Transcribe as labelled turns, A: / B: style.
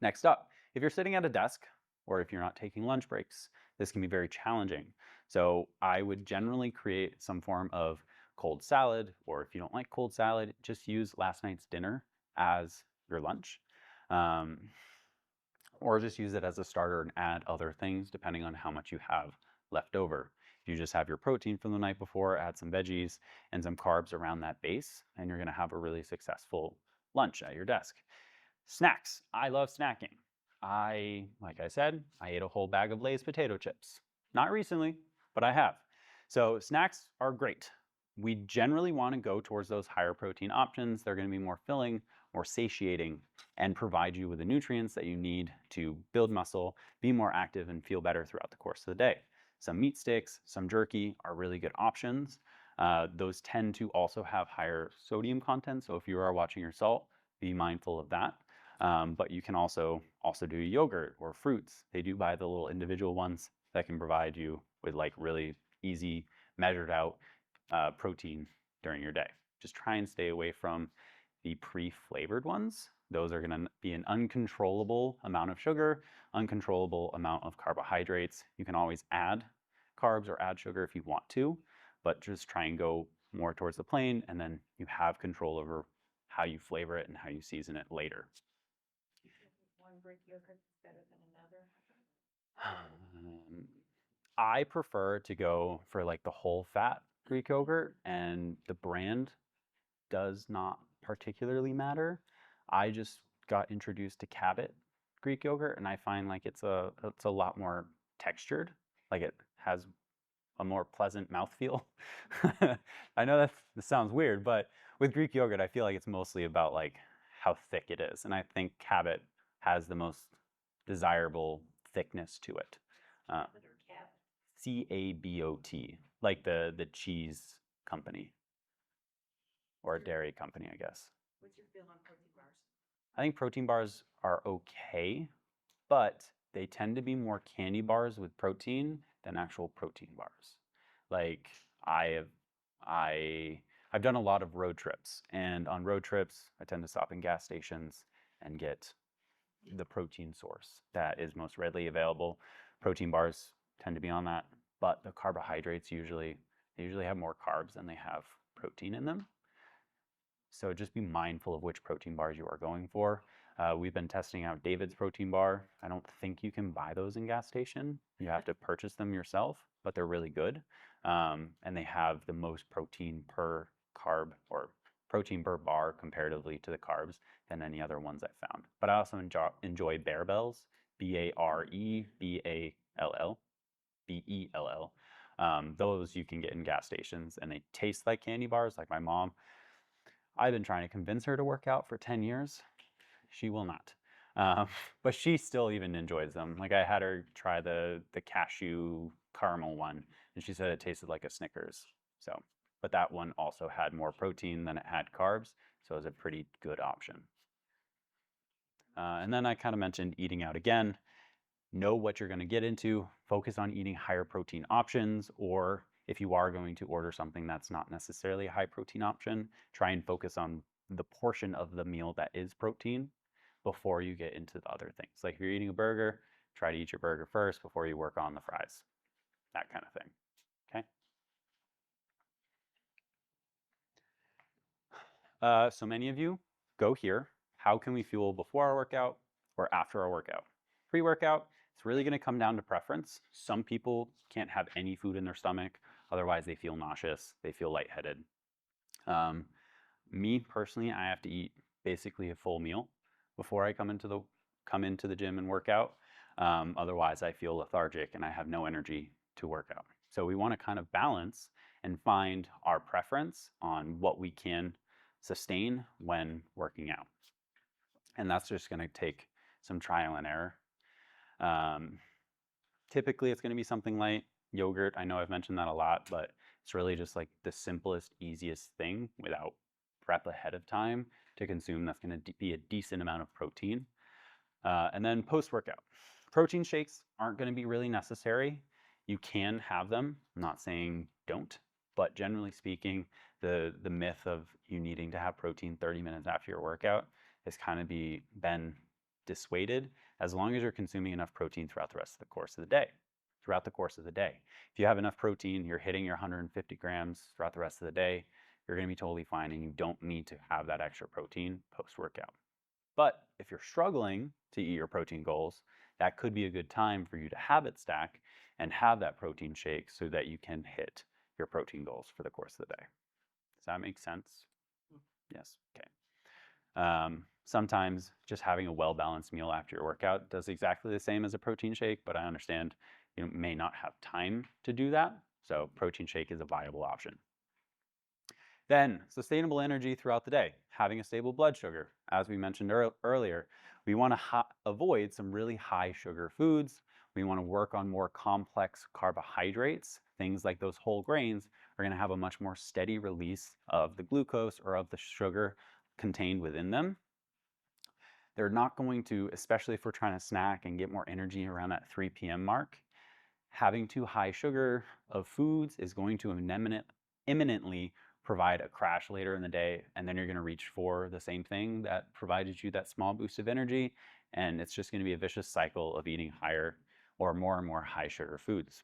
A: Next up, if you're sitting at a desk or if you're not taking lunch breaks, this can be very challenging. So I would generally create some form of cold salad, or if you don't like cold salad, just use last night's dinner as your lunch. Um, or just use it as a starter and add other things depending on how much you have left over. If you just have your protein from the night before, add some veggies and some carbs around that base, and you're going to have a really successful lunch at your desk. Snacks. I love snacking. Like I said, I ate a whole bag of Lay's potato chips. Not recently, but I have. So snacks are great. We generally want to go towards those higher protein options. They're going to be more filling, more satiating, and provide you with the nutrients that you need to build muscle, be more active, and feel better throughout the course of the day. Some meat sticks, some jerky are really good options. Those tend to also have higher sodium content, so if you are watching your salt, be mindful of that. But you can also do yogurt or fruits. They do buy the little individual ones that can provide you with like really easy, measured out protein during your day. Just try and stay away from the pre-flavored ones. Those are going to be an uncontrollable amount of sugar, uncontrollable amount of carbohydrates. You can always add carbs or add sugar if you want to, but just try and go more towards the plain, and then you have control over how you flavor it and how you season it later.
B: One Greek yogurt is better than another.
A: I prefer to go for like the whole fat Greek yogurt, and the brand does not particularly matter. I just got introduced to Cabot Greek yogurt, and I find like it's a lot more textured. Like it has a more pleasant mouthfeel. I know that this sounds weird, but with Greek yogurt, I feel like it's mostly about like how thick it is, and I think Cabot has the most desirable thickness to it. Uh,
B: Cabot or Cab?
A: Cabot, like the cheese company or a dairy company, I guess.
B: What's your feel on protein bars?
A: I think protein bars are okay, but they tend to be more candy bars with protein than actual protein bars. Like I have I I've done a lot of road trips, and on road trips I tend to stop in gas stations and get the protein source that is most readily available. Protein bars tend to be on that, but the carbohydrates they usually have more carbs than they have protein in them. So just be mindful of which protein bars you are going for. We've been testing out David's protein bar. I don't think you can buy those in gas station. You have to purchase them yourself, but they're really good. And they have the most protein per carb or protein per bar comparatively to the carbs than any other ones I've found. But I also enjoy Barebells, Barbell, Bell. Those you can get in gas stations, and they taste like candy bars, like my mom. I've been trying to convince her to work out for 10 years. She will not. Um, but she still even enjoys them. Like I had her try the cashew caramel one, and she said it tasted like a Snickers. So, but that one also had more protein than it had carbs, so it was a pretty good option. And then I kind of mentioned eating out again. Know what you're going to get into. Focus on eating higher protein options, or if you are going to order something that's not necessarily a high protein option, try and focus on the portion of the meal that is protein before you get into the other things. Like if you're eating a burger, try to eat your burger first before you work on the fries. That kind of thing. Okay. So many of you go here. How can we fuel before our workout or after our workout? Pre-workout, it's really going to come down to preference. Some people can't have any food in their stomach, otherwise they feel nauseous, they feel lightheaded. Um, Me personally, I have to eat basically a full meal before I come into the gym and work out. Otherwise, I feel lethargic and I have no energy to work out. So we want to kind of balance and find our preference on what we can sustain when working out. And that's just going to take some trial and error. Um, Typically, it's going to be something like yogurt. I know I've mentioned that a lot, but it's really just like the simplest, easiest thing without prep ahead of time to consume. That's going to be a decent amount of protein. And then post workout, protein shakes aren't going to be really necessary. You can have them. I'm not saying don't, but generally speaking, the myth of you needing to have protein 30 minutes after your workout has kind of been dissuaded as long as you're consuming enough protein throughout the rest of the course of the day. Throughout the course of the day. If you have enough protein, you're hitting your 150 grams throughout the rest of the day, you're going to be totally fine and you don't need to have that extra protein post-workout. But if you're struggling to eat your protein goals, that could be a good time for you to habit stack and have that protein shake so that you can hit your protein goals for the course of the day. Does that make sense? Yes. Okay. Sometimes just having a well-balanced meal after your workout does exactly the same as a protein shake, but I understand you may not have time to do that. So protein shake is a viable option. Then sustainable energy throughout the day, having a stable blood sugar. As we mentioned earlier, we want to avoid some really high sugar foods. We want to work on more complex carbohydrates. Things like those whole grains are going to have a much more steady release of the glucose or of the sugar contained within them. They're not going to, especially if we're trying to snack and get more energy around that 3 p.m. mark, having too high sugar of foods is going to imminently provide a crash later in the day, and then you're going to reach for the same thing that provided you that small boost of energy, and it's just going to be a vicious cycle of eating higher or more and more high sugar foods.